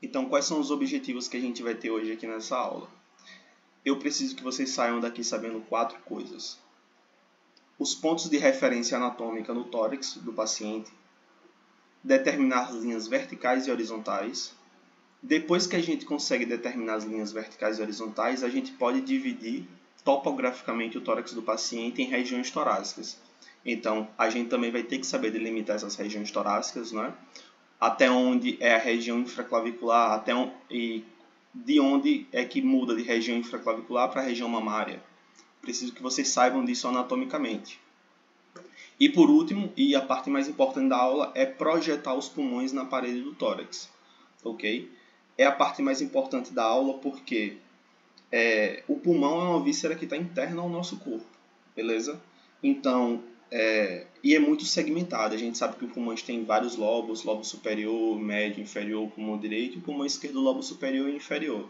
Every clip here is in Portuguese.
Então, quais são os objetivos que a gente vai ter hoje aqui nessa aula? Eu preciso que vocês saiam daqui sabendo 4 coisas. Os pontos de referência anatômica no tórax do paciente, determinar as linhas verticais e horizontais. Depois que a gente consegue determinar as linhas verticais e horizontais, a gente pode dividir topograficamente o tórax do paciente em regiões torácicas. Então, a gente também vai ter que saber delimitar essas regiões torácicas, né? Até onde é a região infraclavicular, e de onde é que muda de região infraclavicular para a região mamária. Preciso que vocês saibam disso anatomicamente. E por último, e a parte mais importante da aula, é projetar os pulmões na parede do tórax. Ok? É a parte mais importante da aula porque o pulmão é uma víscera que está interna ao nosso corpo. Beleza? Então, e é muito segmentado. A gente sabe que o pulmão tem vários lobos, lobo superior, médio, inferior, pulmão direito, e o pulmão esquerdo, lobo superior e inferior.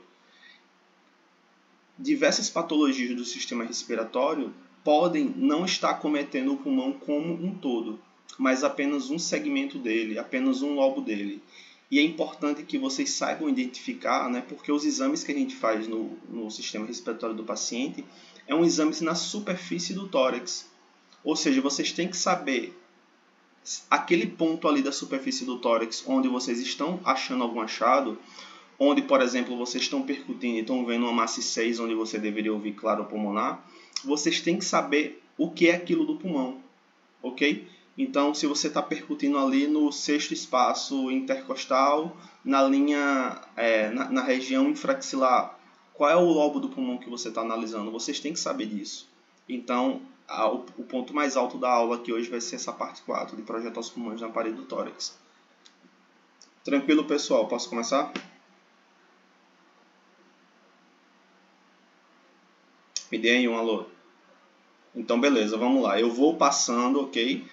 Diversas patologias do sistema respiratório podem não estar cometendo o pulmão como um todo, mas apenas um segmento dele, apenas um lobo dele. E é importante que vocês saibam identificar, né, porque os exames que a gente faz no sistema respiratório do paciente é um exame na superfície do tórax. Ou seja, vocês têm que saber aquele ponto ali da superfície do tórax onde vocês estão achando algum achado, onde, por exemplo, vocês estão percutindo e estão vendo uma massa 6 onde você deveria ouvir claro pulmonar, vocês têm que saber o que é aquilo do pulmão, ok? Então, se você está percutindo ali no sexto espaço intercostal, na linha, na região infraxilar, qual é o lobo do pulmão que você está analisando? Vocês têm que saber disso. Então, o ponto mais alto da aula aqui hoje vai ser essa parte 4, de projetar os pulmões na parede do tórax. Tranquilo, pessoal? Posso começar? Me deem um alô. Então, beleza, vamos lá. Eu vou passando, ok?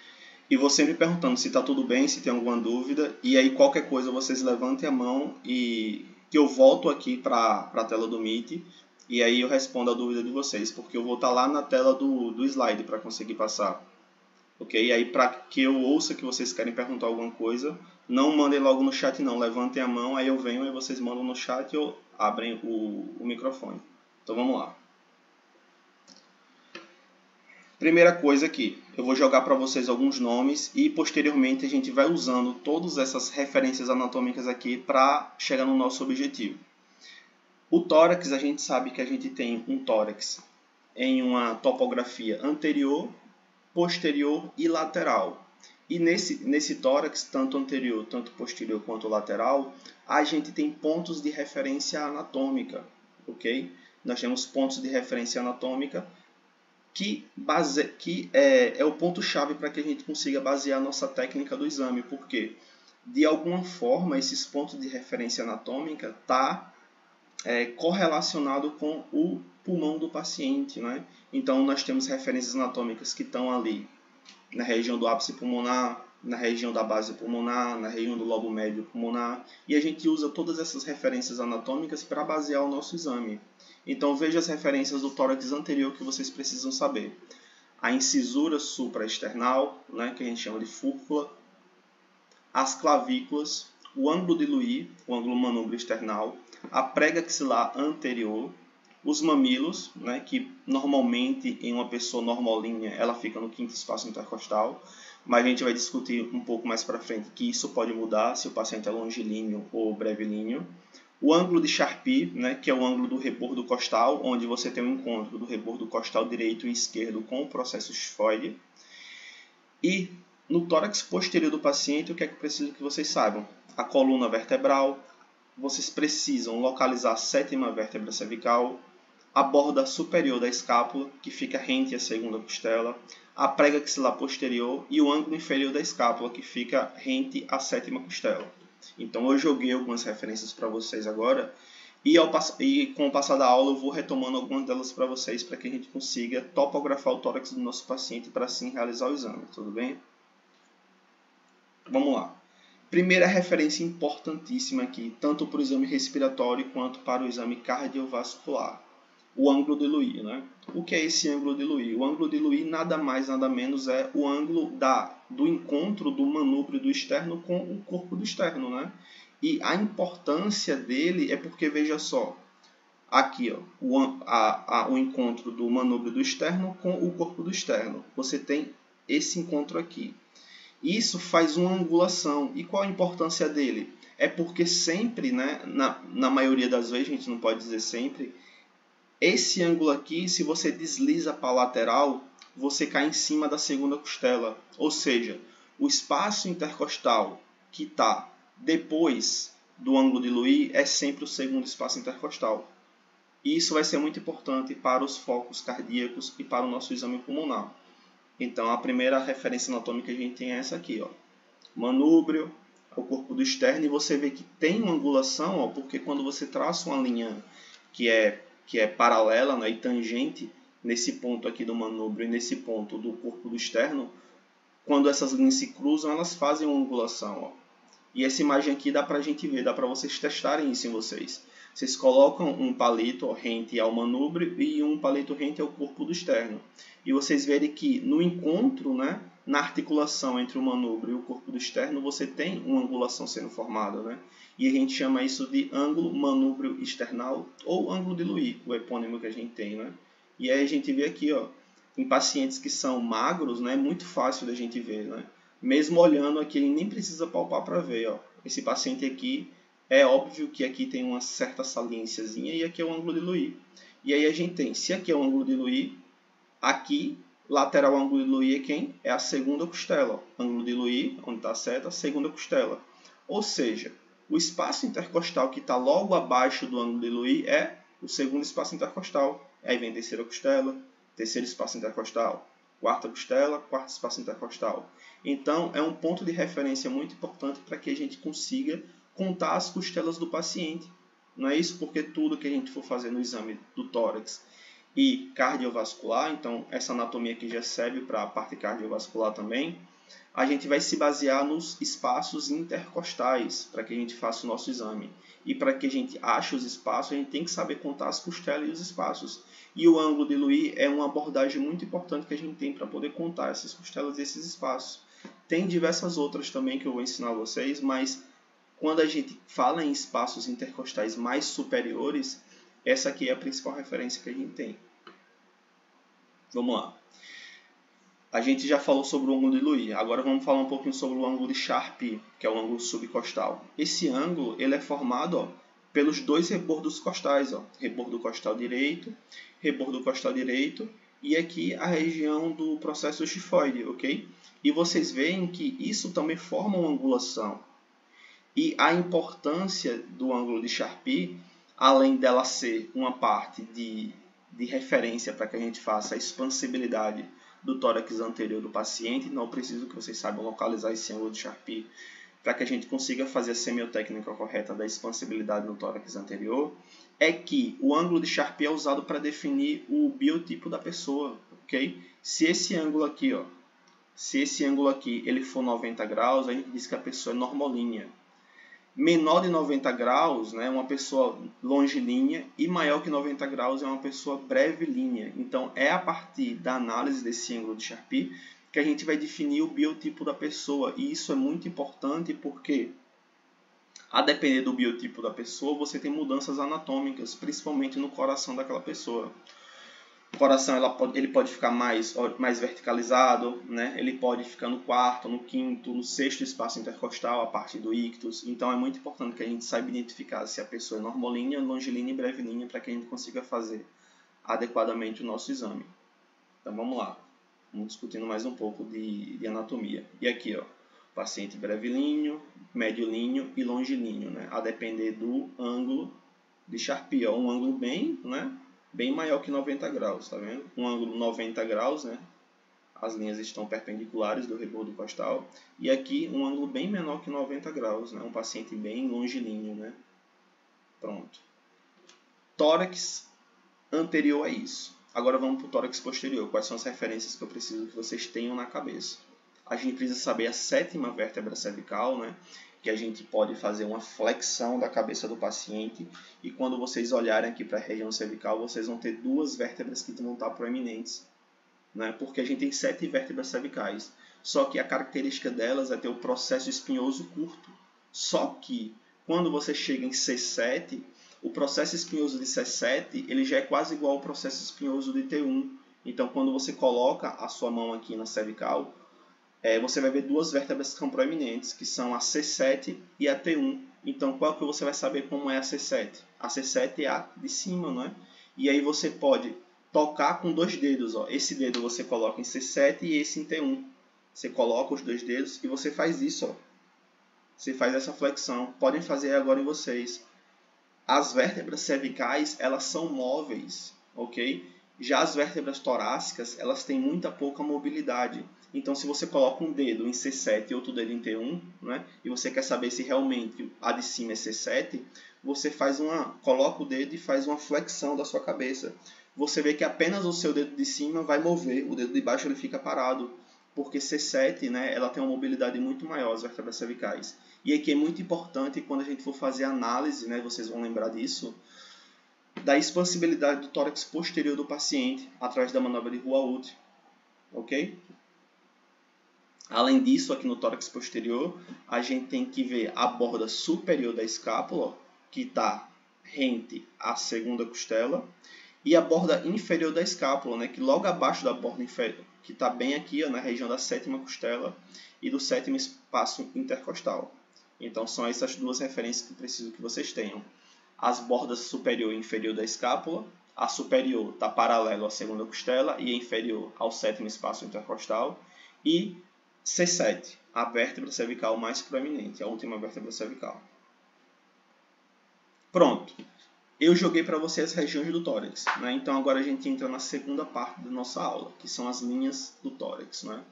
E vou sempre perguntando se está tudo bem, se tem alguma dúvida. E aí, qualquer coisa, vocês levantem a mão e que eu volto aqui para a tela do Meet. E aí eu respondo a dúvida de vocês, porque eu vou estar lá na tela do slide para conseguir passar. Ok? E aí, para que eu ouça que vocês querem perguntar alguma coisa, não mandem logo no chat não. Levantem a mão, aí eu venho e vocês mandam no chat ou abrem o microfone. Então, vamos lá. Primeira coisa aqui, eu vou jogar para vocês alguns nomes e posteriormente a gente vai usando todas essas referências anatômicas aqui para chegar no nosso objetivo. O tórax, a gente sabe que a gente tem um tórax em uma topografia anterior, posterior e lateral. E nesse tórax, tanto anterior, tanto posterior quanto lateral, a gente tem pontos de referência anatômica, ok? Nós temos pontos de referência anatômica que é o ponto-chave para que a gente consiga basear a nossa técnica do exame, porque, de alguma forma, esses pontos de referência anatômica está correlacionado com o pulmão do paciente, né? Então, nós temos referências anatômicas que estão ali na região do ápice pulmonar, na região da base pulmonar, na região do lobo médio pulmonar, e a gente usa todas essas referências anatômicas para basear o nosso exame. Então veja as referências do tórax anterior que vocês precisam saber. A incisura supraesternal, né, que a gente chama de fúrcula, as clavículas, o ângulo de Louis, o ângulo manúbrio external, a prega axilar anterior, os mamilos, né, que normalmente em uma pessoa normalinha ela fica no quinto espaço intercostal, mas a gente vai discutir um pouco mais para frente que isso pode mudar se o paciente é longilíneo ou brevilíneo. O ângulo de Charpy, né, que é o ângulo do rebordo costal, onde você tem um encontro do rebordo costal direito e esquerdo com o processo xifoide. E no tórax posterior do paciente, o que é que eu preciso que vocês saibam? A coluna vertebral, vocês precisam localizar a sétima vértebra cervical, a borda superior da escápula, que fica rente à segunda costela, a prega axilar posterior e o ângulo inferior da escápula, que fica rente à sétima costela. Então eu joguei algumas referências para vocês agora e com o passar da aula eu vou retomando algumas delas para vocês para que a gente consiga topografar o tórax do nosso paciente para assim realizar o exame, tudo bem? Vamos lá. Primeira referência importantíssima aqui, tanto para o exame respiratório quanto para o exame cardiovascular. O ângulo de Louis, né? O que é esse ângulo de Louis? O ângulo de Louis nada mais, nada menos é o ângulo do encontro do manúbrio do externo com o corpo do externo, né? E a importância dele é porque, veja só, aqui ó, o encontro do manúbrio do externo com o corpo do externo. Você tem esse encontro aqui. Isso faz uma angulação. E qual a importância dele? É porque sempre, né, na maioria das vezes, a gente não pode dizer sempre, esse ângulo aqui, se você desliza para a lateral, você cai em cima da segunda costela. Ou seja, o espaço intercostal que está depois do ângulo de Louis é sempre o segundo espaço intercostal. E isso vai ser muito importante para os focos cardíacos e para o nosso exame pulmonar. Então, a primeira referência anatômica que a gente tem é essa aqui, ó. Manúbrio, o corpo do externo, e você vê que tem uma angulação, ó, porque quando você traça uma linha que é paralela, né, e tangente nesse ponto aqui do manúbrio e nesse ponto do corpo do externo, quando essas linhas se cruzam, elas fazem uma angulação, ó. E essa imagem aqui dá para a gente ver, dá para vocês testarem isso em vocês. Vocês colocam um palito rente ao manúbrio e um palito rente ao corpo do externo. E vocês verem que no encontro, né, na articulação entre o manúbrio e o corpo do externo, você tem uma angulação sendo formada, né? E a gente chama isso de ângulo manúbrio external ou ângulo de Louis, o epônimo que a gente tem, né? E aí a gente vê aqui, ó, em pacientes que são magros, né, é muito fácil da gente ver, né? Mesmo olhando aqui, ele nem precisa palpar para ver, ó. Esse paciente aqui, é óbvio que aqui tem uma certa saliênciazinha e aqui é o ângulo de Louis. E aí a gente tem, se aqui é o ângulo de Louis, aqui, lateral ângulo de Louis é quem? É a segunda costela. Ó. Ângulo de Louis, onde está a seta, segunda costela. Ou seja, o espaço intercostal que está logo abaixo do ângulo de Louis é o segundo espaço intercostal. Aí vem terceira costela, terceiro espaço intercostal, quarta costela, quarto espaço intercostal. Então, é um ponto de referência muito importante para que a gente consiga contar as costelas do paciente. Não é isso? Porque tudo que a gente for fazer no exame do tórax e cardiovascular, então essa anatomia aqui já serve para a parte cardiovascular também, a gente vai se basear nos espaços intercostais para que a gente faça o nosso exame. E para que a gente ache os espaços, a gente tem que saber contar as costelas e os espaços. E o ângulo de Louis é uma abordagem muito importante que a gente tem para poder contar essas costelas e esses espaços. Tem diversas outras também que eu vou ensinar a vocês, mas quando a gente fala em espaços intercostais mais superiores, essa aqui é a principal referência que a gente tem. Vamos lá. A gente já falou sobre o ângulo de Louis. Agora vamos falar um pouquinho sobre o ângulo de Charpy, que é o ângulo subcostal. Esse ângulo ele é formado, ó, pelos dois rebordos costais, ó, rebordo costal direito e aqui a região do processo xifoide, ok? E vocês veem que isso também forma uma angulação. E a importância do ângulo de Charpy, além dela ser uma parte de referência para que a gente faça a expansibilidade do tórax anterior do paciente, não preciso que vocês saibam localizar esse ângulo de Charpy para que a gente consiga fazer a semiotécnica correta da expansibilidade no tórax anterior, é que o ângulo de Charpy é usado para definir o biotipo da pessoa, ok? Se esse ângulo aqui, ó, ele for 90 graus, a gente diz que a pessoa é normolínea. Menor de 90 graus, né, uma pessoa longilínea, e maior que 90 graus é uma pessoa brevilínea. Então, é a partir da análise desse ângulo de Charpy que a gente vai definir o biotipo da pessoa. E isso é muito importante porque, a depender do biotipo da pessoa, você tem mudanças anatômicas, principalmente no coração daquela pessoa. O coração ele pode ficar mais verticalizado, né? Ele pode ficar no quarto, no quinto, no sexto espaço intercostal, a parte do ictus. Então é muito importante que a gente saiba identificar se a pessoa é normolínea, longilínea e brevilínea para que a gente consiga fazer adequadamente o nosso exame. Então vamos lá, vamos discutindo mais um pouco de anatomia. E aqui, ó, paciente brevilíneo, mediolíneo e longilíneo, né? A depender do ângulo de Charpy, ó, um ângulo bem, né? Bem maior que 90 graus, tá vendo? Um ângulo 90 graus, né? As linhas estão perpendiculares do rebordo costal. E aqui um ângulo bem menor que 90 graus, né? Um paciente bem longilíneo, né? Pronto. Tórax anterior a isso. Agora vamos para o tórax posterior. Quais são as referências que eu preciso que vocês tenham na cabeça? A gente precisa saber a sétima vértebra cervical, né? Que a gente pode fazer uma flexão da cabeça do paciente, e quando vocês olharem aqui para a região cervical, vocês vão ter duas vértebras que vão estar proeminentes, né? Porque a gente tem 7 vértebras cervicais, só que a característica delas é ter o processo espinhoso curto. Só que quando você chega em C7, o processo espinhoso de C7 ele já é quase igual ao processo espinhoso de T1. Então, quando você coloca a sua mão aqui na cervical, você vai ver duas vértebras que são proeminentes, que são a C7 e a T1. Então, qual que você vai saber como é a C7? A C7 é a de cima, não é? E aí você pode tocar com dois dedos. Ó. Esse dedo você coloca em C7 e esse em T1. Você coloca os dois dedos e você faz isso. Ó. Você faz essa flexão. Podem fazer agora em vocês. As vértebras cervicais, elas são móveis, ok? Já as vértebras torácicas, elas têm muita pouca mobilidade. Então, se você coloca um dedo em C7 e outro dedo em T1, né, e você quer saber se realmente a de cima é C7, você coloca o dedo e faz uma flexão da sua cabeça. Você vê que apenas o seu dedo de cima vai mover, o dedo de baixo ele fica parado, porque C7, né, ela tem uma mobilidade muito maior, as vértebras cervicais. E aqui é muito importante quando a gente for fazer análise, né, vocês vão lembrar disso, da expansibilidade do tórax posterior do paciente através da manobra de Huaut, ok? Além disso, aqui no tórax posterior, a gente tem que ver a borda superior da escápula, que está rente à segunda costela, e a borda inferior da escápula, né, que logo abaixo da borda inferior, que está bem aqui, ó, na região da sétima costela e do sétimo espaço intercostal. Então, são essas duas referências que preciso que vocês tenham. As bordas superior e inferior da escápula. A superior está paralelo à segunda costela e a inferior ao sétimo espaço intercostal. E C7, a vértebra cervical mais proeminente, a última vértebra cervical. Pronto. Eu joguei para vocês as regiões do tórax. Né? Então agora a gente entra na segunda parte da nossa aula, que são as linhas do tórax. Né?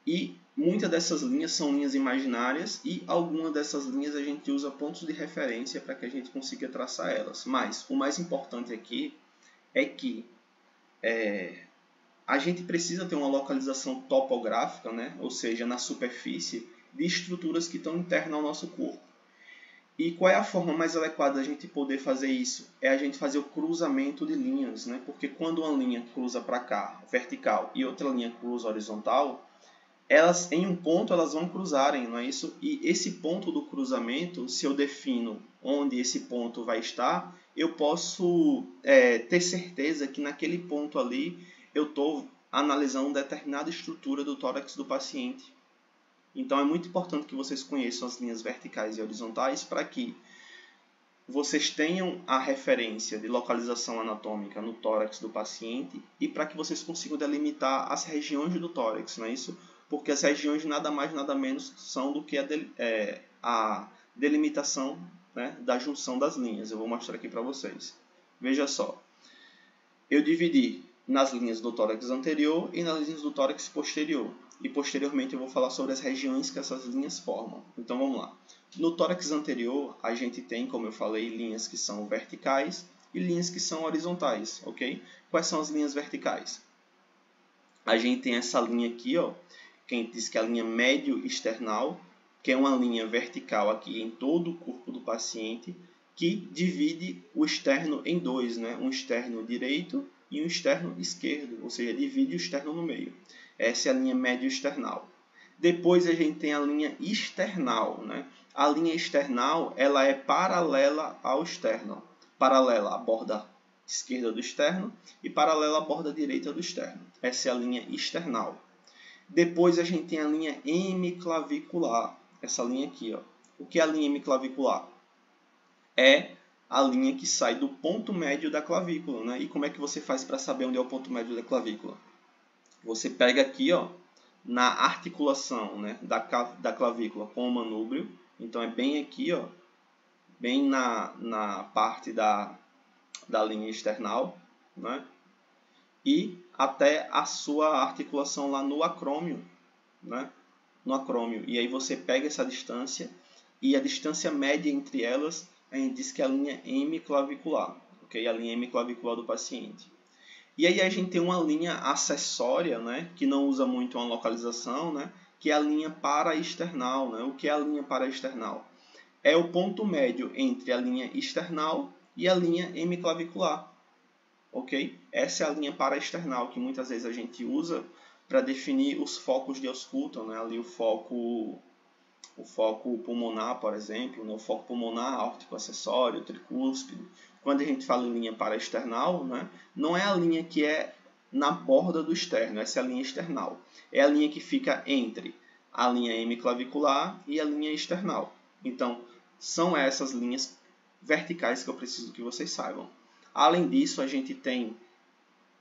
E muitas dessas linhas são linhas imaginárias e algumas dessas linhas a gente usa pontos de referência para que a gente consiga traçar elas. Mas o mais importante aqui é que a gente precisa ter uma localização topográfica, né? Ou seja, na superfície, de estruturas que estão internas ao nosso corpo. E qual é a forma mais adequada da gente poder fazer isso? É a gente fazer o cruzamento de linhas, né? Porque quando uma linha cruza para cá, vertical, e outra linha cruza horizontal, elas em um ponto elas vão cruzarem, não é isso? E esse ponto do cruzamento, se eu defino onde esse ponto vai estar, eu posso ter certeza que naquele ponto ali eu estou analisando determinada estrutura do tórax do paciente. Então é muito importante que vocês conheçam as linhas verticais e horizontais para que vocês tenham a referência de localização anatômica no tórax do paciente e para que vocês consigam delimitar as regiões do tórax, não é isso? Porque as regiões nada mais nada menos são do que a delimitação, né, da junção das linhas. Eu vou mostrar aqui para vocês. Veja só, eu dividi nas linhas do tórax anterior e nas linhas do tórax posterior. E posteriormente eu vou falar sobre as regiões que essas linhas formam. Então vamos lá. No tórax anterior a gente tem, como eu falei, linhas que são verticais e linhas que são horizontais, ok? Quais são as linhas verticais? A gente tem essa linha aqui, ó, que a gente diz que é a linha médio-external, que é uma linha vertical aqui em todo o corpo do paciente, que divide o externo em dois, né? Um externo direito e um externo esquerdo, ou seja, divide o externo no meio. Essa é a linha médio-external. Depois a gente tem a linha external, né? A linha external ela é paralela ao externo, paralela à borda esquerda do externo e paralela à borda direita do externo. Essa é a linha external. Depois a gente tem a linha hemiclavicular, essa linha aqui, ó. O que é a linha hemiclavicular? É a linha que sai do ponto médio da clavícula, né? E como é que você faz para saber onde é o ponto médio da clavícula? Você pega aqui, ó, na articulação, né, da clavícula com o manúbrio, então é bem aqui, ó, bem na parte da linha external, né? E até a sua articulação lá no acrômio, né? No acrômio. E aí você pega essa distância e a distância média entre elas, a gente diz que é a linha hemiclavicular, ok? A linha hemiclavicular do paciente. E aí a gente tem uma linha acessória, né? Que não usa muito uma localização, né? Que é a linha paraexternal, né? O que é a linha paraexternal? É o ponto médio entre a linha external e a linha hemiclavicular. Ok? Essa é a linha paraexternal que muitas vezes a gente usa para definir os focos de auscultam, né? Ali o foco O foco pulmonar, por exemplo, né? O foco pulmonar, aórtico acessório, tricúspide. Quando a gente fala em linha paraesternal, né? Não é a linha que é na borda do externo, essa é a linha external. É a linha que fica entre a linha hemiclavicular e a linha external. Então, são essas linhas verticais que eu preciso que vocês saibam. Além disso, a gente tem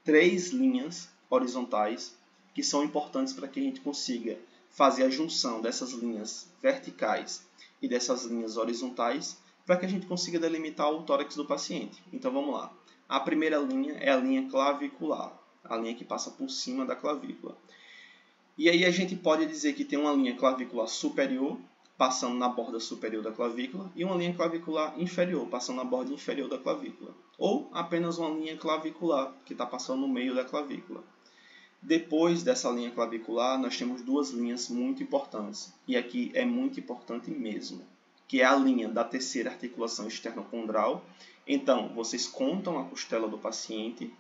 3 linhas horizontais que são importantes para que a gente consiga fazer a junção dessas linhas verticais e dessas linhas horizontais para que a gente consiga delimitar o tórax do paciente. Então vamos lá. A primeira linha é a linha clavicular, a linha que passa por cima da clavícula. E aí a gente pode dizer que tem uma linha clavicular superior, passando na borda superior da clavícula, e uma linha clavicular inferior, passando na borda inferior da clavícula. Ou apenas uma linha clavicular, que está passando no meio da clavícula. Depois dessa linha clavicular, nós temos 2 linhas muito importantes, e aqui é muito importante mesmo, que é a linha da terceira articulação esternocondral. Então, vocês contam a costela do paciente.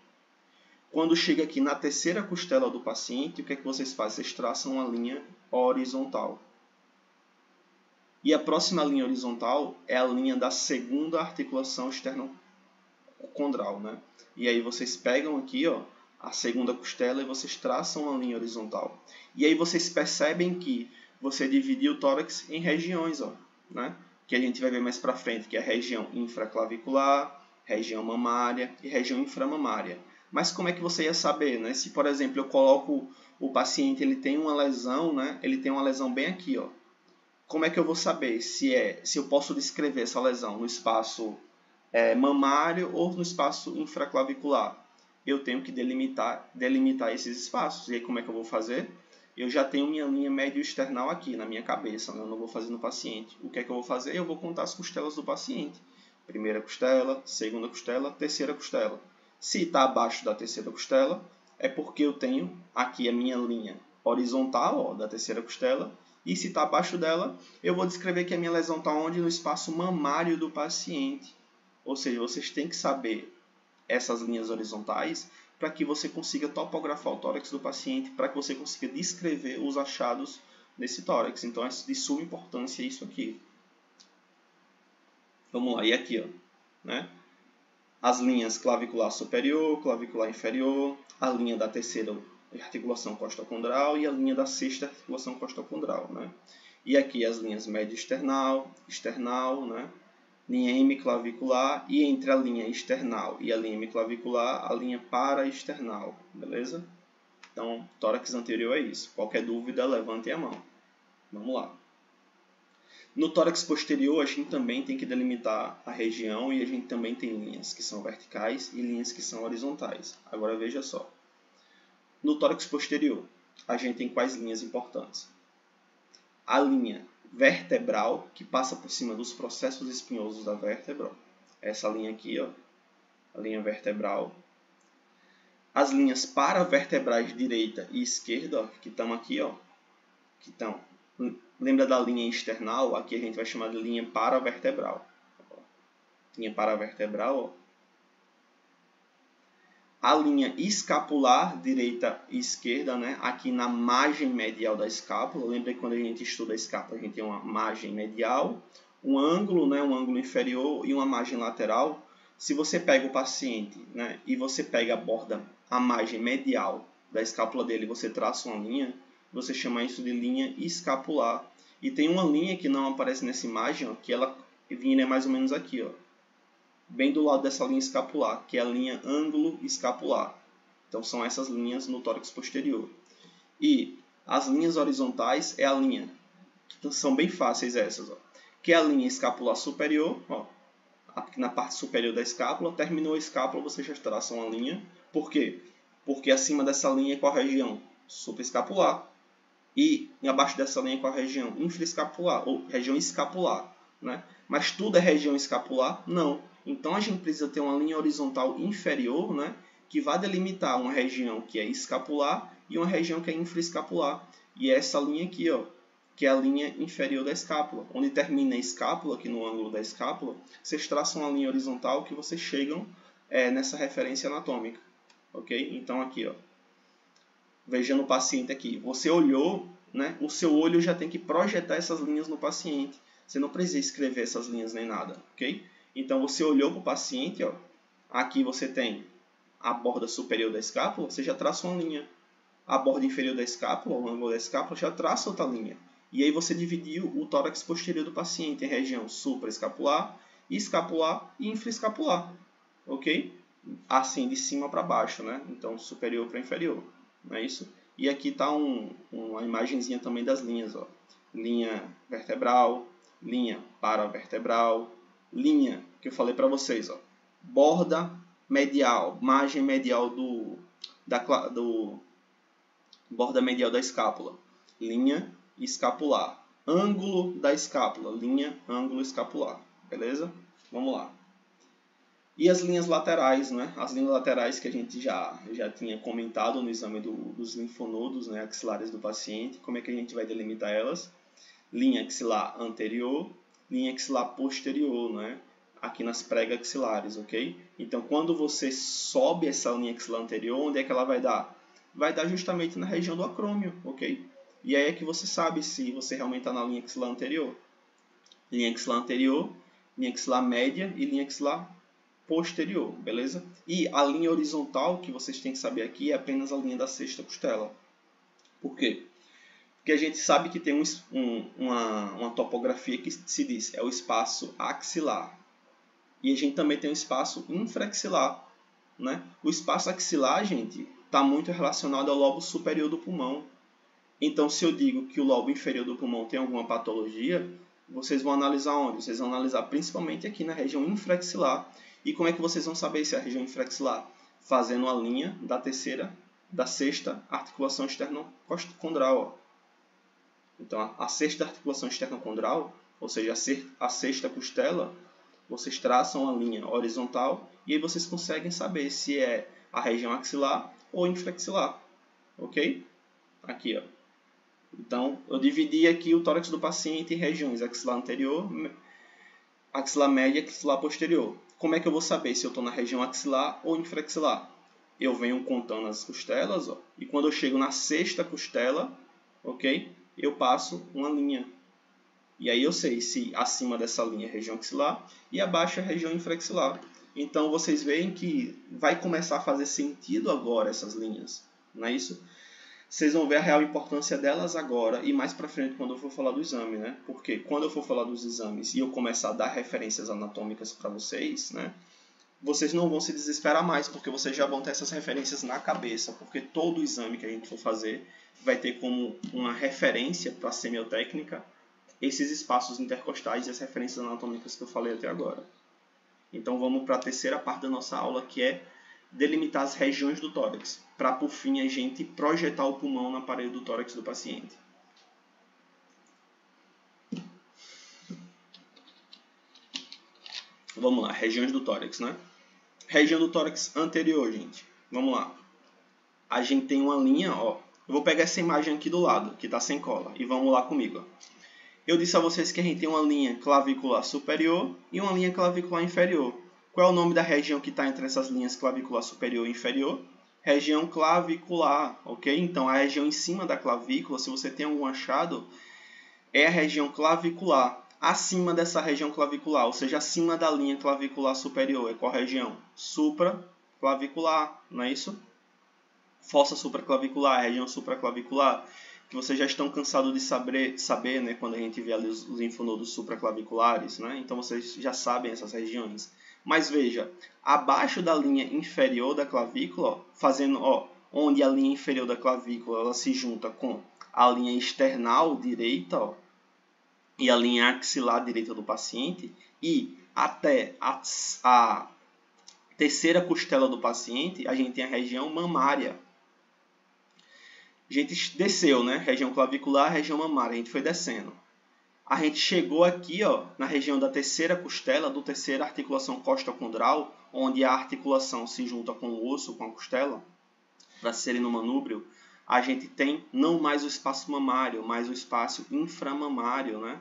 Quando chega aqui na terceira costela do paciente, o que é que vocês fazem? Vocês traçam uma linha horizontal. E a próxima linha horizontal é a linha da segunda articulação esternocondral, né? E aí vocês pegam aqui, ó, a segunda costela e vocês traçam uma linha horizontal. E aí vocês percebem que você dividiu o tórax em regiões, ó, né? Que a gente vai ver mais para frente, que é a região infraclavicular, região mamária e região inframamária. Mas como é que você ia saber, né? Se, por exemplo, eu coloco o paciente, ele tem uma lesão, né? Ele tem uma lesão bem aqui, ó. Como é que eu vou saber se eu posso descrever essa lesão no espaço mamário ou no espaço infraclavicular? Eu tenho que delimitar esses espaços. E aí como é que eu vou fazer? Eu já tenho minha linha médio-external aqui na minha cabeça, né? Eu não vou fazer no paciente. O que é que eu vou fazer? Eu vou contar as costelas do paciente. Primeira costela, segunda costela, terceira costela. Se está abaixo da terceira costela, é porque eu tenho aqui a minha linha horizontal, ó, da terceira costela. E se está abaixo dela, eu vou descrever que a minha lesão está onde? No espaço mamário do paciente. Ou seja, vocês têm que saber essas linhas horizontais para que você consiga topografar o tórax do paciente, para que você consiga descrever os achados nesse tórax. Então é de suma importância isso aqui. Vamos lá, e aqui, ó, né? As linhas clavicular superior, clavicular inferior, a linha da terceira articulação costocondral e a linha da sexta articulação costocondral, né? E aqui as linhas médio-external, external, né? Linha hemiclavicular e entre a linha external e a linha hemiclavicular, a linha paraexternal, beleza? Então, tórax anterior é isso. Qualquer dúvida, levantem a mão. Vamos lá. No tórax posterior, a gente também tem que delimitar a região e a gente também tem linhas que são verticais e linhas que são horizontais. Agora veja só. No tórax posterior, a gente tem quais linhas importantes? A linha vertebral, que passa por cima dos processos espinhosos da vértebra. Essa linha aqui, ó, a linha vertebral. As linhas paravertebrais direita e esquerda, ó, que estão aqui, ó, que estão. Lembra da linha external? Aqui a gente vai chamar de linha paravertebral. Linha paravertebral, ó. A linha escapular, direita e esquerda, né? Aqui na margem medial da escápula. Lembra que quando a gente estuda a escápula, a gente tem uma margem medial, um ângulo, né? Um ângulo inferior e uma margem lateral. Se você pega o paciente, né? E você pega a borda, a margem medial da escápula dele, você traça uma linha, você chama isso de linha escapular. E tem uma linha que não aparece nessa imagem, ó, que ela vinha mais ou menos aqui, ó, bem do lado dessa linha escapular, que é a linha ângulo escapular. Então são essas linhas no tórax posterior. E as linhas horizontais é a linha, que são bem fáceis essas, ó, que é a linha escapular superior, ó, na parte superior da escápula. Terminou a escápula, você já traça uma linha. Por quê? Porque acima dessa linha é qual a região? Supraescapular. E abaixo dessa linha é qual a região? Infraescapular, ou região escapular, né? Mas tudo é região escapular? Não. Então a gente precisa ter uma linha horizontal inferior, né, que vai delimitar uma região que é escapular e uma região que é infraescapular. E é essa linha aqui, ó, que é a linha inferior da escápula. Onde termina a escápula, aqui no ângulo da escápula, vocês traçam uma linha horizontal que vocês chegam nessa referência anatômica. Ok? Então aqui, ó, veja no paciente aqui. Você olhou né, o seu olho já tem que projetar essas linhas no paciente. Você não precisa escrever essas linhas nem nada, ok? Então você olhou para o paciente, ó, aqui você tem a borda superior da escápula, você já traça uma linha. A borda inferior da escápula, o ângulo da escápula, já traça outra linha. E aí você dividiu o tórax posterior do paciente em região supraescapular, escapular e infraescapular, ok? Assim, de cima para baixo, né? Então, superior para inferior, não é isso? E aqui está uma imagenzinha também das linhas, ó. Linha vertebral, linha paravertebral, linha que eu falei para vocês, ó. Borda medial, margem medial borda medial da escápula, linha escapular, ângulo da escápula, linha ângulo escapular, beleza? Vamos lá. E as linhas laterais, né? As linhas laterais que a gente já tinha comentado no exame dos linfonodos, né, axilares do paciente. Como é que a gente vai delimitar elas? Linha axilar anterior, linha axilar posterior, né? Aqui nas pré-axilares, ok? Então, quando você sobe essa linha axilar anterior, onde é que ela vai dar? Vai dar justamente na região do acrômio, ok? E aí é que você sabe se você realmente está na linha axilar anterior. Linha axilar anterior, linha axilar média e linha axilar posterior, beleza? E a linha horizontal que vocês têm que saber aqui é apenas a linha da sexta costela. Por quê? Porque a gente sabe que tem uma topografia que se diz é o espaço axilar. E a gente também tem o espaço infraaxilar, né? O espaço axilar, gente, está muito relacionado ao lobo superior do pulmão. Então, se eu digo que o lobo inferior do pulmão tem alguma patologia, vocês vão analisar onde? Vocês vão analisar principalmente aqui na região infraaxilar. E como é que vocês vão saber se é a região infraaxilar? Fazendo a linha da sexta articulação externo-condral. Então, a sexta articulação externo-condral, ou seja, a sexta costela, vocês traçam a linha horizontal e aí vocês conseguem saber se é a região axilar ou infraaxilar. Ok? Aqui, ó. Então, eu dividi aqui o tórax do paciente em regiões axilar anterior, axilar média e axilar posterior. Como é que eu vou saber se eu estou na região axilar ou infraaxilar? Eu venho contando as costelas, ó, e quando eu chego na sexta costela, ok? Eu passo uma linha. E aí eu sei se acima dessa linha é região axilar e abaixo é região infraaxilar. Então vocês veem que vai começar a fazer sentido agora essas linhas, não é isso? Vocês vão ver a real importância delas agora e mais para frente quando eu for falar do exame, né? Porque quando eu for falar dos exames e eu começar a dar referências anatômicas para vocês, né? Vocês não vão se desesperar mais, porque vocês já vão ter essas referências na cabeça, porque todo exame que a gente for fazer vai ter como uma referência para a semiotécnica esses espaços intercostais e as referências anatômicas que eu falei até agora. Então vamos para a terceira parte da nossa aula, que é delimitar as regiões do tórax, para por fim a gente projetar o pulmão na parede do tórax do paciente. Vamos lá, regiões do tórax, né? Região do tórax anterior, gente. Vamos lá. A gente tem uma linha, ó. Eu vou pegar essa imagem aqui do lado, que está sem cola, e vamos lá comigo. Ó. Eu disse a vocês que a gente tem uma linha clavicular superior e uma linha clavicular inferior. Qual é o nome da região que está entre essas linhas clavicular superior e inferior? Região clavicular, ok? Então, a região em cima da clavícula, se você tem algum achado, é a região clavicular. Acima dessa região clavicular, ou seja, acima da linha clavicular superior, é qual região? Supraclavicular, não é isso? Fossa supraclavicular, região supraclavicular, que vocês já estão cansados de saber, né, quando a gente vê ali os linfonodos supraclaviculares, né? Então vocês já sabem essas regiões. Mas veja, abaixo da linha inferior da clavícula, ó, fazendo, ó, onde a linha inferior da clavícula ela se junta com a linha external direita, ó, e a linha axilar direita do paciente, e até a terceira costela do paciente, a gente tem a região mamária. A gente desceu, né? Região clavicular, região mamária. A gente foi descendo. A gente chegou aqui, ó, na região da terceira costela, do terceira articulação costocondral, onde a articulação se junta com o osso, com a costela, para serem no manúbrio. A gente tem não mais o espaço mamário, mas o espaço inframamário, né?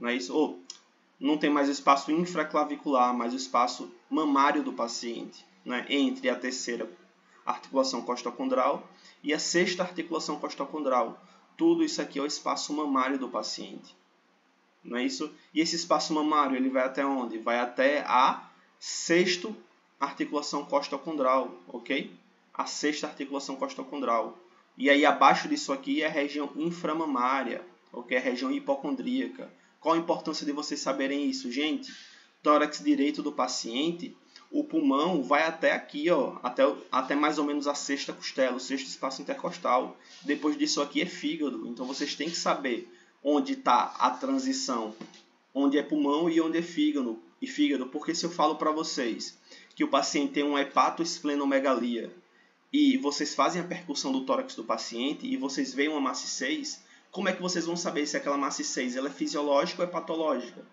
Não é isso? Ou não tem mais o espaço infraclavicular, mas o espaço mamário do paciente, né? Entre a terceira articulação costocondral, e a sexta articulação costocondral. Tudo isso aqui é o espaço mamário do paciente. Não é isso? E esse espaço mamário, ele vai até onde? Vai até a sexta articulação costocondral, ok? A sexta articulação costocondral. E aí abaixo disso aqui é a região inframamária, ok? A região hipocondríaca. Qual a importância de vocês saberem isso? Gente, tórax direito do paciente, o pulmão vai até aqui, ó, até mais ou menos a sexta costela, o sexto espaço intercostal. Depois disso aqui é fígado. Então vocês têm que saber onde está a transição, onde é pulmão e onde é fígado. Porque se eu falo para vocês que o paciente tem uma hepatoesplenomegalia e vocês fazem a percussão do tórax do paciente e vocês veem uma massa 6, como é que vocês vão saber se aquela massa 6 ela é fisiológica ou é patológica?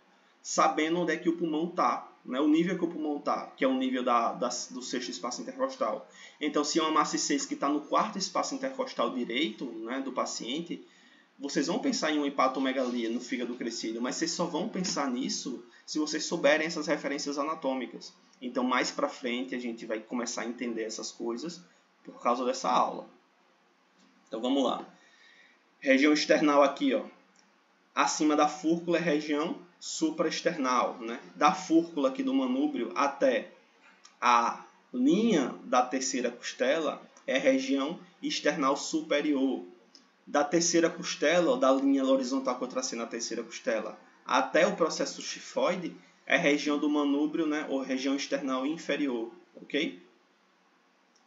Sabendo onde é que o pulmão está, né? O nível que o pulmão está, que é o nível do sexto espaço intercostal. Então, se é uma massa 6 que está no quarto espaço intercostal direito, né, do paciente, vocês vão pensar em uma hepatomegalia no fígado crescido, mas vocês só vão pensar nisso se vocês souberem essas referências anatômicas. Então, mais para frente, a gente vai começar a entender essas coisas por causa dessa aula. Então, vamos lá. Região external aqui, ó. Acima da fúrcula é região supraesternal, né? Da fúrcula aqui do manúbrio até a linha da terceira costela é região external superior. Da terceira costela, da linha horizontal que eu tracei na terceira costela, até o processo chifoide é região do manúbrio, né? Ou região external inferior, ok?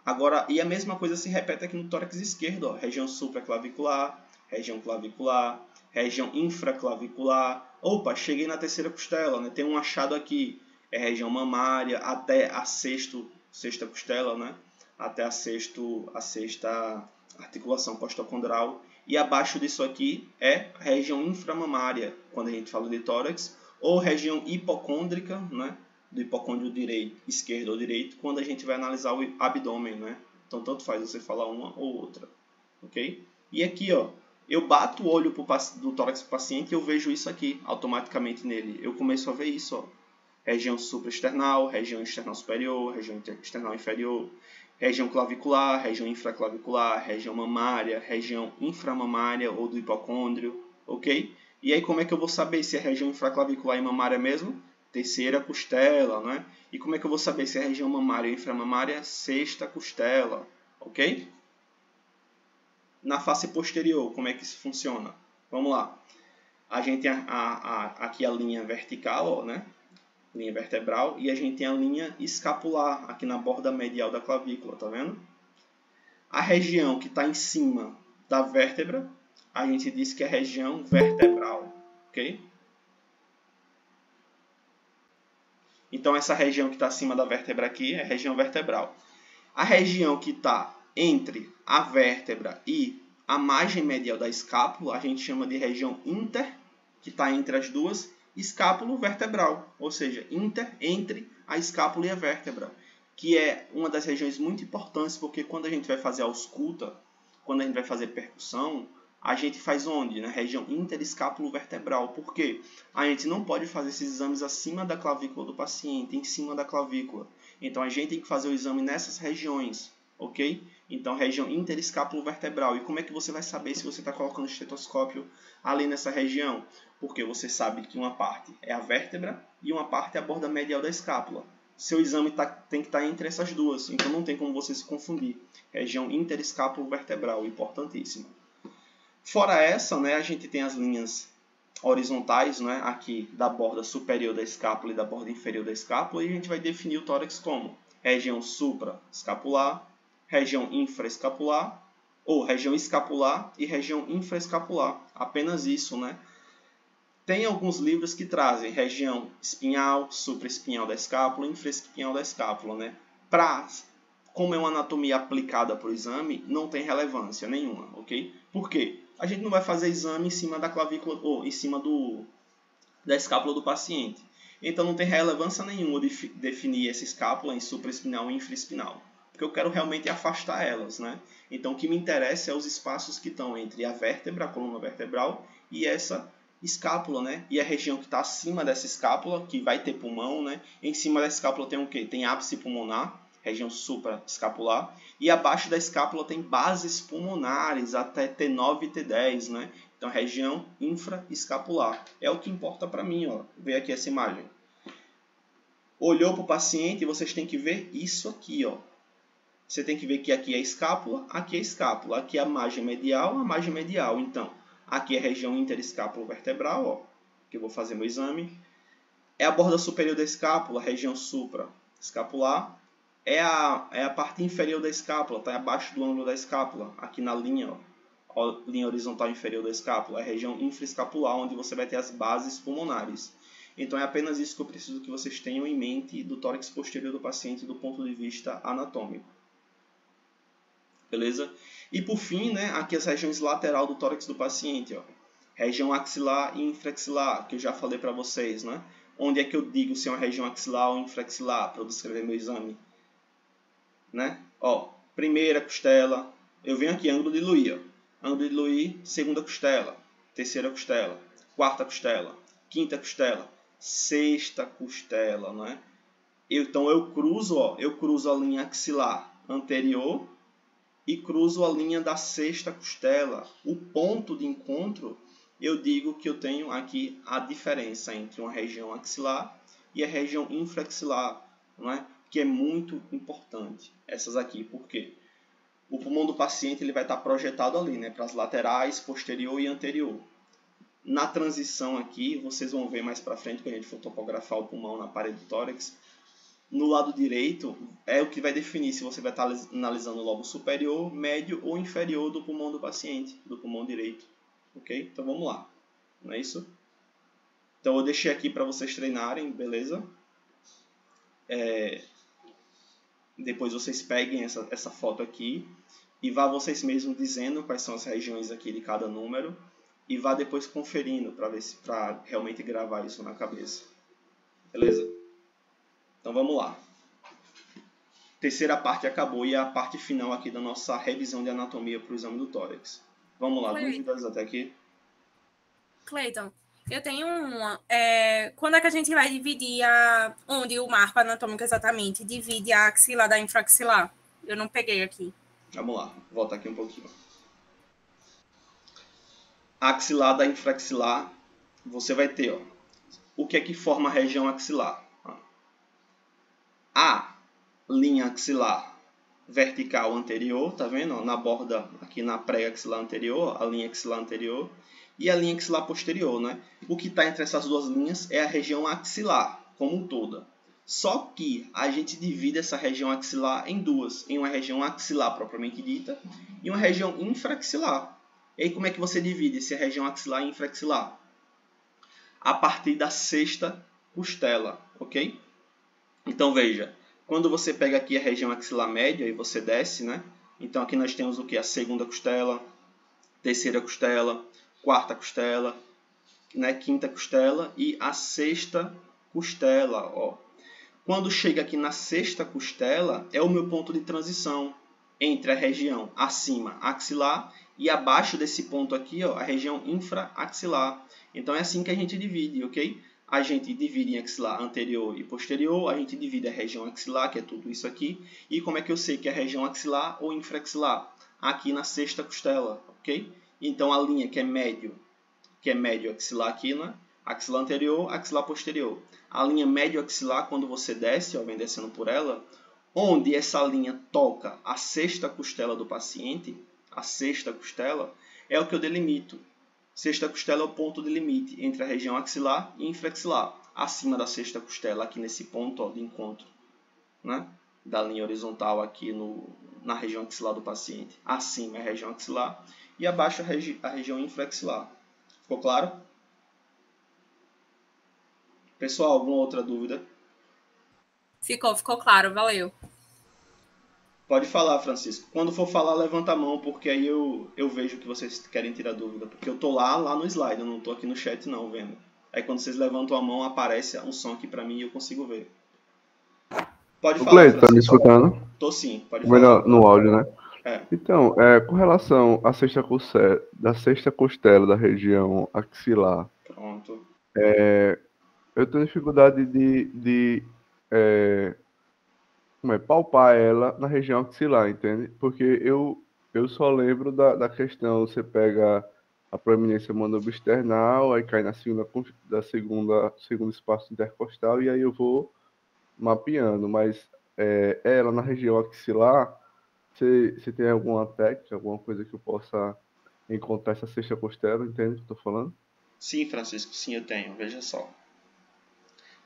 Agora, e a mesma coisa se repete aqui no tórax esquerdo, ó. Região supraclavicular, região clavicular, região infraclavicular. Opa, cheguei na terceira costela, né? Tem um achado aqui, é região mamária até a sexta costela, né? Até a sexta articulação costocondral. E abaixo disso aqui é região inframamária, quando a gente fala de tórax, ou região hipocôndrica, né? Do hipocôndrio direito, esquerdo ou direito, quando a gente vai analisar o abdômen, né? Então, tanto faz você falar uma ou outra, ok? E aqui, ó, eu bato o olho do tórax do paciente e eu vejo isso aqui, automaticamente nele. Eu começo a ver isso, ó. Região supraesternal, região external superior, região external inferior, região clavicular, região infraclavicular, região mamária, região inframamária ou do hipocôndrio, ok? E aí, como é que eu vou saber se é região infraclavicular e mamária mesmo? Terceira costela, né? E como é que eu vou saber se é região mamária ou inframamária? Sexta costela, ok? Na face posterior, como é que isso funciona? Vamos lá. A gente tem aqui a linha vertical, ó, né? Linha vertebral, e a gente tem a linha escapular aqui na borda medial da clavícula, tá vendo? A região que está em cima da vértebra, a gente diz que é região vertebral, ok? Então, essa região que está acima da vértebra aqui é a região vertebral. A região que está entre a vértebra e a margem medial da escápula, a gente chama de região inter, que está entre as duas, escápulo-vertebral, ou seja, entre a escápula e a vértebra, que é uma das regiões muito importantes, porque quando a gente vai fazer ausculta, quando a gente vai fazer percussão, a gente faz onde? Na região interescápulo-vertebral. Por quê? A gente não pode fazer esses exames acima da clavícula do paciente, em cima da clavícula. Então, a gente tem que fazer o exame nessas regiões, ok? Então, região interescápulo-vertebral. E como é que você vai saber se você está colocando o estetoscópio ali nessa região? Porque você sabe que uma parte é a vértebra e uma parte é a borda medial da escápula. Seu exame tem que estar entre essas duas, então não tem como você se confundir. Região interescápulo-vertebral, importantíssima. Fora essa, né, a gente tem as linhas horizontais, né, aqui da borda superior da escápula e da borda inferior da escápula, e a gente vai definir o tórax como região supraescapular, região infraescapular, ou região escapular e região infraescapular. Apenas isso, né? Tem alguns livros que trazem região espinhal, supraespinhal da escápula, infraespinhal da escápula, né? Como é uma anatomia aplicada para o exame, não tem relevância nenhuma, ok? Por quê? A gente não vai fazer exame em cima da clavícula ou em cima da escápula do paciente. Então não tem relevância nenhuma definir essa escápula em supraespinal e infraespinal, porque eu quero realmente afastar elas, né? Então o que me interessa é os espaços que estão entre a vértebra, a coluna vertebral, e essa escápula, né? E a região que está acima dessa escápula, que vai ter pulmão, né? Em cima da escápula tem o quê? Tem ápice pulmonar. região supraescapular, e abaixo da escápula tem bases pulmonares até T9 e T10, né? Então, região infraescapular. É o que importa para mim, ó. Vê aqui essa imagem. Olhou para o paciente e vocês têm que ver isso aqui, ó. Você tem que ver que aqui é a escápula, aqui é a escápula, aqui é a margem medial. Então, aqui é a região interescápulo-vertebral, ó, que eu vou fazer meu exame. É a borda superior da escápula, região supraescapular. É a parte inferior da escápula, está abaixo do ângulo da escápula, aqui na linha, ó, linha horizontal inferior da escápula. É a região infraescapular, onde você vai ter as bases pulmonares. Então, é apenas isso que eu preciso que vocês tenham em mente do tórax posterior do paciente do ponto de vista anatômico. Beleza? E por fim, né, aqui as regiões lateral do tórax do paciente, ó. Região axilar e infraxilar, que eu já falei para vocês, né? Onde é que eu digo se é uma região axilar ou infraxilar para eu descrever meu exame, né? Ó, primeira costela, eu venho aqui ângulo de Louis, ó. Ângulo de Louis, segunda costela, terceira costela, quarta costela, quinta costela, sexta costela, né? Então eu cruzo a linha axilar anterior e cruzo a linha da sexta costela. O ponto de encontro, eu digo que eu tenho aqui a diferença entre uma região axilar e a região infraxilar, não é? Que é muito importante. Essas aqui, por quê? O pulmão do paciente ele vai estar projetado ali, né, para as laterais, posterior e anterior. Na transição aqui, vocês vão ver mais para frente, quando a gente for topografar o pulmão na parede do tórax, no lado direito é o que vai definir se você vai estar analisando o lobo superior, médio ou inferior do pulmão do paciente, do pulmão direito. Ok? Então vamos lá. Não é isso? Então eu deixei aqui para vocês treinarem, beleza? Depois vocês peguem essa foto aqui e vá vocês mesmos dizendo quais são as regiões aqui de cada número e vá depois conferindo para realmente gravar isso na cabeça. Beleza? Então vamos lá. Terceira parte acabou e é a parte final aqui da nossa revisão de anatomia para o exame do tórax. Vamos lá, dúvidas até aqui? Cleiton, eu tenho uma. Quando é que a gente vai dividir onde o marco anatômico exatamente divide a axilar da infraxilar? Eu não peguei aqui. Vamos lá, volta aqui um pouquinho. A axilar da infraxilar, você vai ter, ó, o que é que forma a região axilar? A linha axilar vertical anterior, tá vendo? Na borda, aqui na pré-axilar anterior, a linha axilar anterior, e a linha axilar posterior, né? O que está entre essas duas linhas é a região axilar, como um toda. Só que a gente divide essa região axilar em duas, em uma região axilar propriamente dita e uma região infraxilar. E aí como é que você divide essa região axilar e infraxilar? A partir da sexta costela, ok? Então veja, quando você pega aqui a região axilar média e você desce, né? Então aqui nós temos o que? A segunda costela, terceira costela, quarta costela, né? Quinta costela e a sexta costela, ó. Quando chega aqui na sexta costela, é o meu ponto de transição entre a região acima axilar e abaixo desse ponto aqui, ó, a região infraaxilar. Então é assim que a gente divide, ok? A gente divide em axilar anterior e posterior, a gente divide a região axilar, que é tudo isso aqui. E como é que eu sei que é a região axilar ou infraaxilar? Aqui na sexta costela, ok? Então a linha que é médio axilar aqui, né? Axilar anterior, axilar posterior. A linha médio axilar, quando você desce, ó, vem descendo por ela, onde essa linha toca a sexta costela do paciente, a sexta costela, é o que eu delimito. Sexta costela é o ponto de limite entre a região axilar e infraxilar. Acima da sexta costela, aqui nesse ponto, ó, de encontro, né? Da linha horizontal aqui na região axilar do paciente. Acima é a região axilar e abaixo a região infraxilar. Ficou claro? Pessoal, alguma outra dúvida? Ficou claro, valeu. Pode falar, Francisco. Quando for falar, levanta a mão, porque aí eu vejo que vocês querem tirar dúvida. Porque eu tô lá no slide, eu não tô aqui no chat não, vendo. Aí quando vocês levantam a mão, aparece um som aqui pra mim e eu consigo ver. Pode falar, Cleiton, Francisco. tá me escutando? Tô sim, pode falar. No áudio, né? É. Então, com relação à sexta costela da região axilar, Pronto. eu tenho dificuldade de como é, palpar ela na região axilar, entende? Porque eu só lembro da questão, você pega a proeminência manobro-external, aí cai na segundo espaço intercostal, e aí eu vou mapeando, mas ela na região axilar, você tem alguma técnica, alguma coisa que eu possa encontrar essa sexta costela, entende o que eu tô falando? Sim, Francisco, sim, eu tenho. Veja só.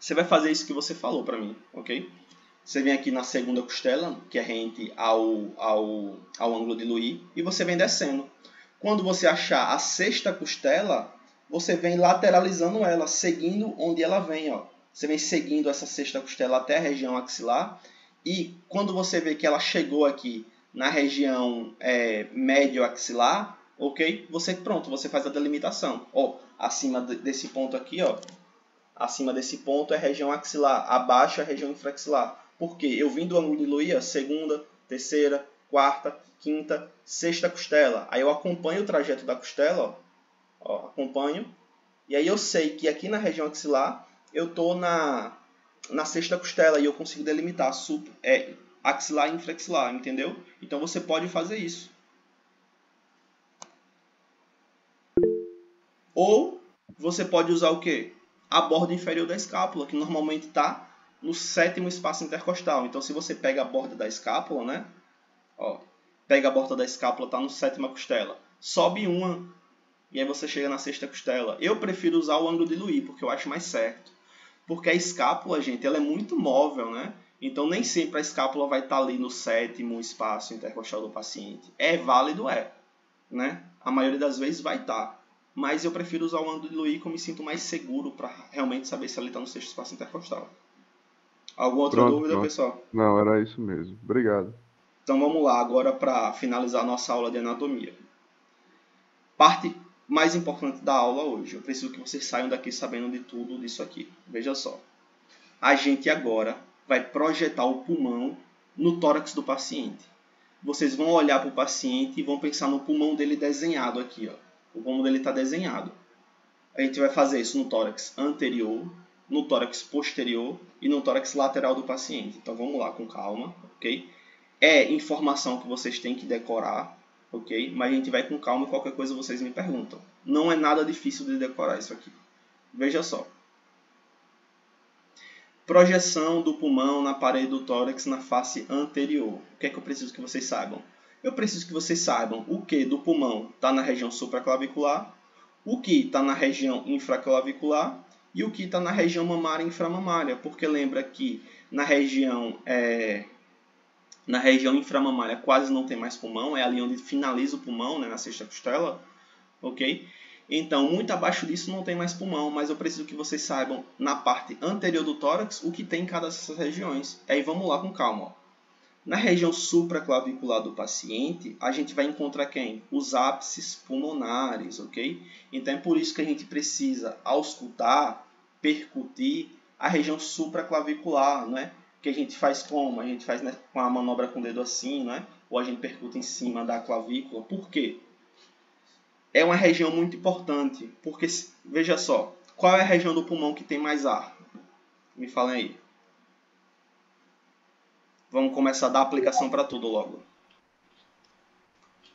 Você vai fazer isso que você falou para mim, ok? Você vem aqui na segunda costela, que é rente ao ângulo de Louis, e você vem descendo. Quando você achar a sexta costela, você vem lateralizando ela, seguindo onde ela vem. Ó. Você vem seguindo essa sexta costela até a região axilar. E quando você vê que ela chegou aqui na região médio axilar, ok? Você faz a delimitação. Ó, acima desse ponto aqui, ó, acima desse ponto é a região axilar, abaixo é a região infraxilar. Por quê? Eu vim do ângulo de Louis, segunda, terceira, quarta, quinta, sexta costela. Aí eu acompanho o trajeto da costela, ó, acompanho. E aí eu sei que aqui na região axilar eu estou na sexta costela e eu consigo delimitar axilar e infraxilar, entendeu? Então você pode fazer isso. Ou você pode usar o quê? A borda inferior da escápula, que normalmente está no sétimo espaço intercostal. Então, se você pega a borda da escápula, né? Ó, pega a borda da escápula, está no sétima costela. Sobe uma, e aí você chega na sexta costela. Eu prefiro usar o ângulo de Louis, porque eu acho mais certo. Porque a escápula, gente, ela é muito móvel, né? Então, nem sempre a escápula vai estar ali no sétimo espaço intercostal do paciente. É válido, né? A maioria das vezes vai estar. Mas eu prefiro usar o ângulo de Louis, que eu me sinto mais seguro para realmente saber se ele está no sexto espaço intercostal. Alguma outra Pronto, dúvida, pronto. pessoal? Não, era isso mesmo. Obrigado. Então vamos lá agora para finalizar nossa aula de anatomia. Parte mais importante da aula hoje. Eu preciso que vocês saiam daqui sabendo de tudo disso aqui. Veja só. A gente agora vai projetar o pulmão no tórax do paciente. Vocês vão olhar para o paciente e vão pensar no pulmão dele desenhado aqui. Ó. O pulmão dele está desenhado. A gente vai fazer isso no tórax anterior, no tórax posterior e no tórax lateral do paciente. Então vamos lá com calma, ok? É informação que vocês têm que decorar, ok? Mas a gente vai com calma e qualquer coisa vocês me perguntam. Não é nada difícil de decorar isso aqui. Veja só. Projeção do pulmão na parede do tórax na face anterior. O que é que eu preciso que vocês saibam? Eu preciso que vocês saibam o que do pulmão está na região supraclavicular, o que está na região infraclavicular e o que está na região mamária e inframamária, porque lembra que na região inframamária quase não tem mais pulmão, é ali onde finaliza o pulmão, né, na sexta costela, ok? Então, muito abaixo disso não tem mais pulmão, mas eu preciso que vocês saibam na parte anterior do tórax o que tem em cada dessas regiões. Aí vamos lá com calma, ó. Na região supraclavicular do paciente, a gente vai encontrar quem? Os ápices pulmonares, ok? Então é por isso que a gente precisa auscultar, percutir a região supraclavicular, não é? Que a gente faz como? A gente faz, né, com a manobra com o dedo assim, não é? Ou a gente percuta em cima da clavícula. Por quê? É uma região muito importante, porque, veja só, qual é a região do pulmão que tem mais ar? Me falem aí. Vamos começar a dar aplicação para tudo logo.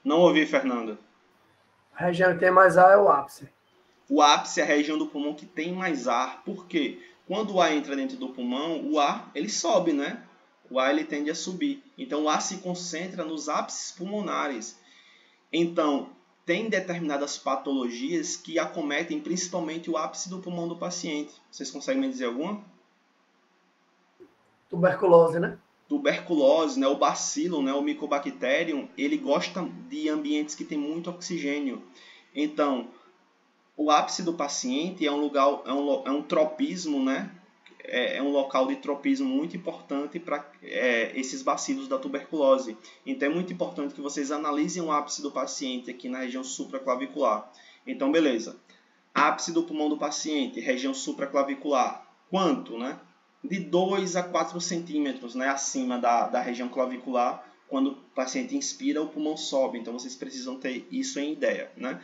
Não ouvi, Fernanda. A região que tem mais ar é o ápice. O ápice é a região do pulmão que tem mais ar. Por quê? Quando o ar entra dentro do pulmão, o ar ele sobe, né? O ar ele tende a subir. Então o ar se concentra nos ápices pulmonares. Então, tem determinadas patologias que acometem principalmente o ápice do pulmão do paciente. Vocês conseguem me dizer alguma? Tuberculose, né? Tuberculose, né, o bacilo, né, o Mycobacterium, ele gosta de ambientes que tem muito oxigênio. Então, o ápice do paciente é um lugar, é um tropismo, né? É um local de tropismo muito importante para esses bacilos da tuberculose. Então, é muito importante que vocês analisem o ápice do paciente aqui na região supraclavicular. Então, beleza. Ápice do pulmão do paciente, região supraclavicular. Quanto, né? De 2 a 4 centímetros, né, acima da região clavicular. Quando o paciente inspira, o pulmão sobe. Então, vocês precisam ter isso em ideia, né?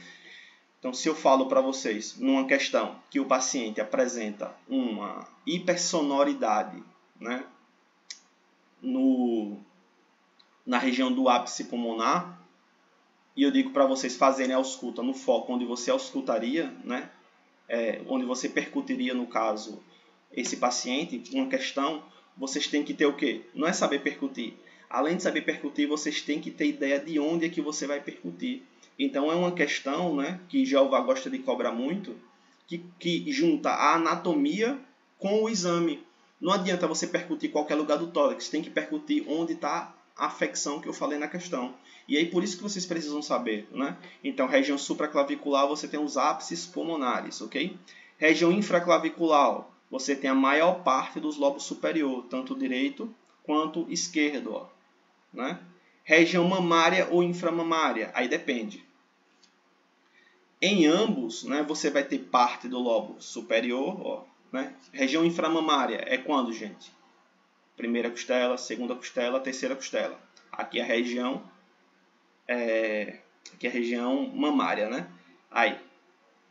Então, se eu falo para vocês, numa questão, que o paciente apresenta uma hipersonoridade, né, na região do ápice pulmonar, e eu digo para vocês fazerem a ausculta no foco onde você auscultaria, né? Onde você percutiria, no caso, esse paciente, uma questão, vocês têm que ter o quê? Não é saber percutir. Além de saber percutir, vocês têm que ter ideia de onde é que você vai percutir. Então, é uma questão, né, que Jeová gosta de cobrar muito, que junta a anatomia com o exame. Não adianta você percutir qualquer lugar do tórax, tem que percutir onde está a afecção que eu falei na questão. E aí, por isso que vocês precisam saber, né? Então, região supraclavicular, você tem os ápices pulmonares, ok? Região infraclavicular, você tem a maior parte dos lobos superior, tanto direito quanto esquerdo, ó, né? Região mamária ou inframamária, aí depende. Em ambos, né, você vai ter parte do lobo superior, ó, né? Região inframamária é quando, gente? Primeira costela, segunda costela, terceira costela. Aqui é a região mamária, né? Aí,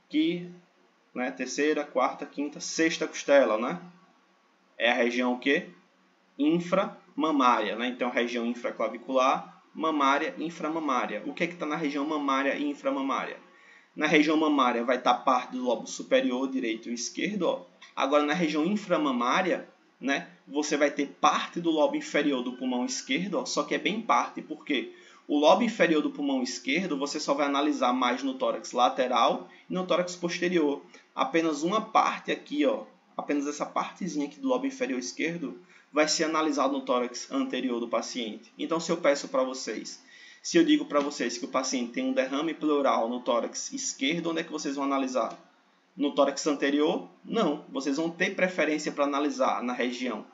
aqui, né, terceira, quarta, quinta, sexta costela, né? É a região o quê? Inframamária, né? Então, região infraclavicular, mamária, inframamária. O que é que está na região mamária e inframamária? Na região mamária vai estar parte do lobo superior, direito e esquerdo, ó. Agora, na região inframamária, né, você vai ter parte do lobo inferior do pulmão esquerdo, ó, só que é bem parte, porque o lobo inferior do pulmão esquerdo você só vai analisar mais no tórax lateral e no tórax posterior. Apenas uma parte aqui, ó, apenas essa partezinha aqui do lobo inferior esquerdo vai ser analisado no tórax anterior do paciente. Então, se eu peço para vocês, se eu digo para vocês que o paciente tem um derrame pleural no tórax esquerdo, onde é que vocês vão analisar? No tórax anterior? Não. Vocês vão ter preferência para analisar na região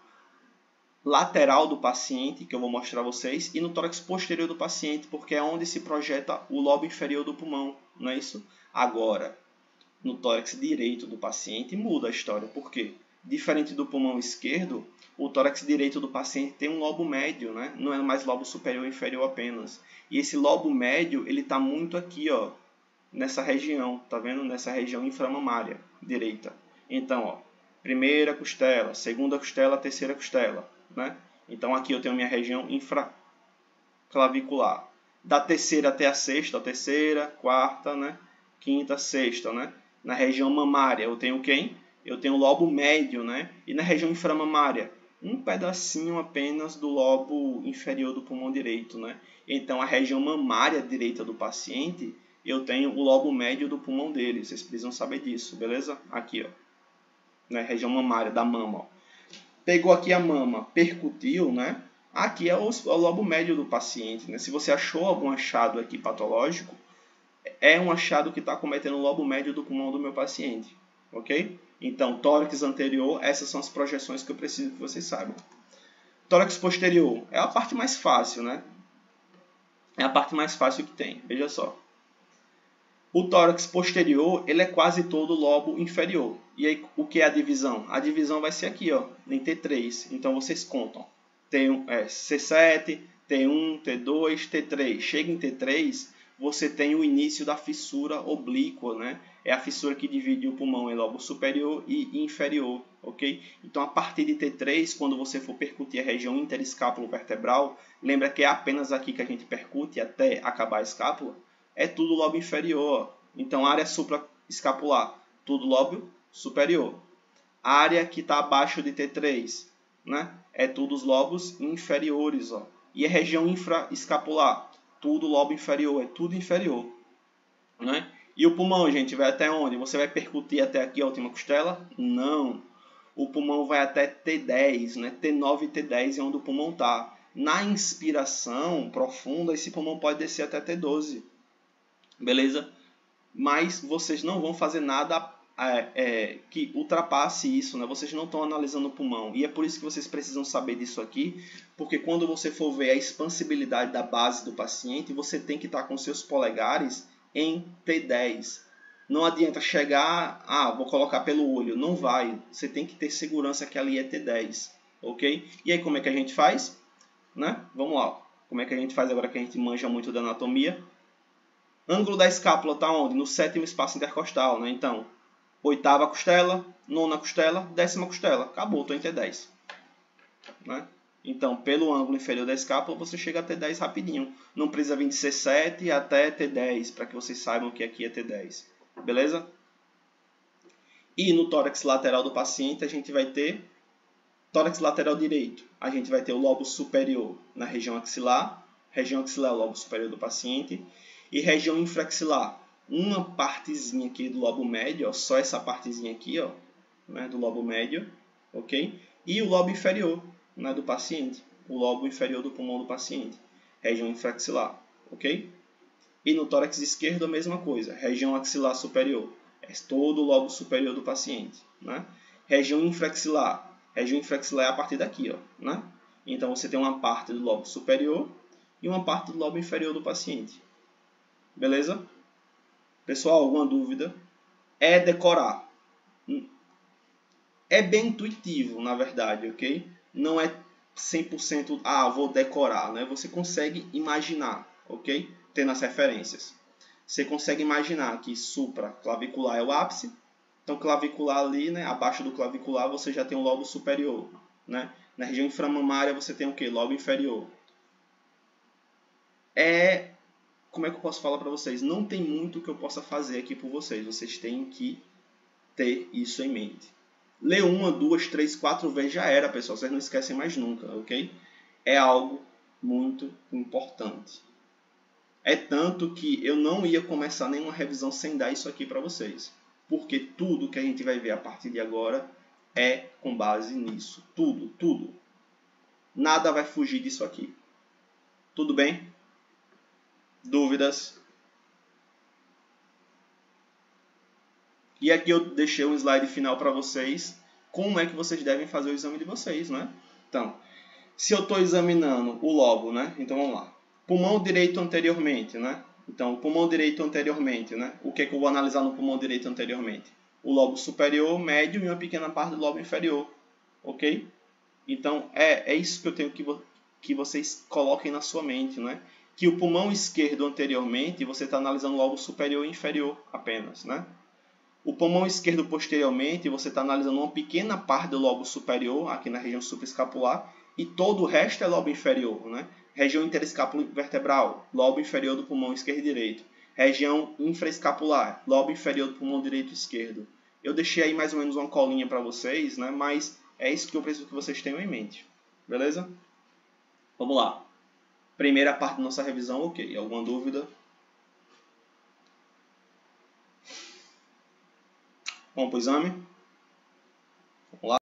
lateral do paciente, que eu vou mostrar a vocês, e no tórax posterior do paciente, porque é onde se projeta o lobo inferior do pulmão, não é isso? Agora, no tórax direito do paciente muda a história. Por quê? Diferente do pulmão esquerdo, o tórax direito do paciente tem um lobo médio, né? Não é mais lobo superior ou inferior apenas. E esse lobo médio, ele está muito aqui, ó, nessa região, tá vendo? Nessa região inframamária direita. Então, ó, primeira costela, segunda costela, terceira costela, né? Então, aqui eu tenho minha região infraclavicular. Da terceira até a sexta, terceira, quarta, né? Quinta, sexta, né? Na região mamária eu tenho quem? Eu tenho o lobo médio, né? E na região inframamária, um pedacinho apenas do lobo inferior do pulmão direito, né? Então, a região mamária direita do paciente, eu tenho o lobo médio do pulmão dele. Vocês precisam saber disso, beleza? Aqui, ó. Na região mamária da mama, ó. Pegou aqui a mama, percutiu, né? Aqui é o lobo médio do paciente, né? Se você achou algum achado aqui patológico, é um achado que está cometendo o lobo médio do pulmão do meu paciente, ok? Então, tórax anterior, essas são as projeções que eu preciso que vocês saibam. Tórax posterior é a parte mais fácil, né? É a parte mais fácil que tem, veja só. O tórax posterior, ele é quase todo lobo inferior. E aí, o que é a divisão? A divisão vai ser aqui, ó, em T3. Então, vocês contam. C7, T1, T2, T3. Chega em T3, você tem o início da fissura oblíqua, né? É a fissura que divide o pulmão em lobo superior e inferior, ok? Então, a partir de T3, quando você for percutir a região interescápulo-vertebral, lembra que é apenas aqui que a gente percute até acabar a escápula? É tudo lobo inferior. Então, área supraescapular, tudo lobo superior. A área que está abaixo de T3, né? É tudo os lobos inferiores, ó. E a região infraescapular, tudo lobo inferior, é tudo inferior, né? E o pulmão, gente, vai até onde? Você vai percutir até aqui a última costela? Não. O pulmão vai até T10, né? T9 e T10 é onde o pulmão está. Na inspiração profunda, esse pulmão pode descer até T12. Beleza? Mas vocês não vão fazer nada que ultrapasse isso, né? Vocês não estão analisando o pulmão. E é por isso que vocês precisam saber disso aqui, porque quando você for ver a expansibilidade da base do paciente, você tem que estar com seus polegares em T10. Não adianta chegar, vou colocar pelo olho. Não vai. Você tem que ter segurança que ali é T10. Ok? E aí como é que a gente faz? Né? Vamos lá. Como é que a gente faz agora que a gente manja muito da anatomia? Ângulo da escápula está onde? No sétimo espaço intercostal, né? Então, oitava costela, nona costela, décima costela. Acabou, estou em T10. Né? Então, pelo ângulo inferior da escápula, você chega a T10 rapidinho. Não precisa vir de C7 até T10, para que vocês saibam que aqui é T10. Beleza? E no tórax lateral do paciente, a gente vai ter tórax lateral direito. A gente vai ter o lobo superior na região axilar. Região axilar é o lobo superior do paciente. E região infraxilar, uma partezinha aqui do lobo médio, ó, só essa partezinha aqui, ó, né, do lobo médio, ok? E o lobo inferior, né, do paciente, o lobo inferior do pulmão do paciente, região infraxilar, ok? E no tórax esquerdo a mesma coisa, região axilar superior, é todo o lobo superior do paciente, né? Região infraxilar é a partir daqui, ó, né? Então você tem uma parte do lobo superior e uma parte do lobo inferior do paciente. Beleza? Pessoal, alguma dúvida? É decorar. É bem intuitivo, na verdade, ok? Não é 100%, vou decorar, né? Você consegue imaginar, ok? Tendo as referências. Você consegue imaginar que supraclavicular é o ápice. Então, clavicular ali, né? Abaixo do clavicular, você já tem um lobo superior, né? Na região inframamária, você tem o quê? Lobo inferior. Como é que eu posso falar para vocês? Não tem muito que eu possa fazer aqui por vocês. Vocês têm que ter isso em mente. Ler 1, 2, 3, 4 vezes já era, pessoal. Vocês não esquecem mais nunca, ok? É algo muito importante. É tanto que eu não ia começar nenhuma revisão sem dar isso aqui para vocês. Porque tudo que a gente vai ver a partir de agora é com base nisso. Tudo, tudo. Nada vai fugir disso aqui. Tudo bem? Dúvidas? E aqui eu deixei um slide final para vocês. Como é que vocês devem fazer o exame de vocês, né? Então, se eu estou examinando o lobo, né? Então vamos lá. Pulmão direito anteriormente, né? Então, pulmão direito anteriormente, né? O que é que eu vou analisar no pulmão direito anteriormente? O lobo superior, médio e uma pequena parte do lobo inferior. Ok? Então, é isso que eu tenho que vocês coloquem na sua mente, né? Que o pulmão esquerdo anteriormente, você está analisando o lobo superior e inferior apenas, né? O pulmão esquerdo posteriormente, você está analisando uma pequena parte do lobo superior, aqui na região supraescapular, e todo o resto é lobo inferior, né? Região interescapulovertebral, lobo inferior do pulmão esquerdo e direito. Região infraescapular, lobo inferior do pulmão direito e esquerdo. Eu deixei aí mais ou menos uma colinha para vocês, né? Mas é isso que eu preciso que vocês tenham em mente. Beleza? Vamos lá. Primeira parte da nossa revisão, ok. Alguma dúvida? Vamos para o exame? Vamos lá.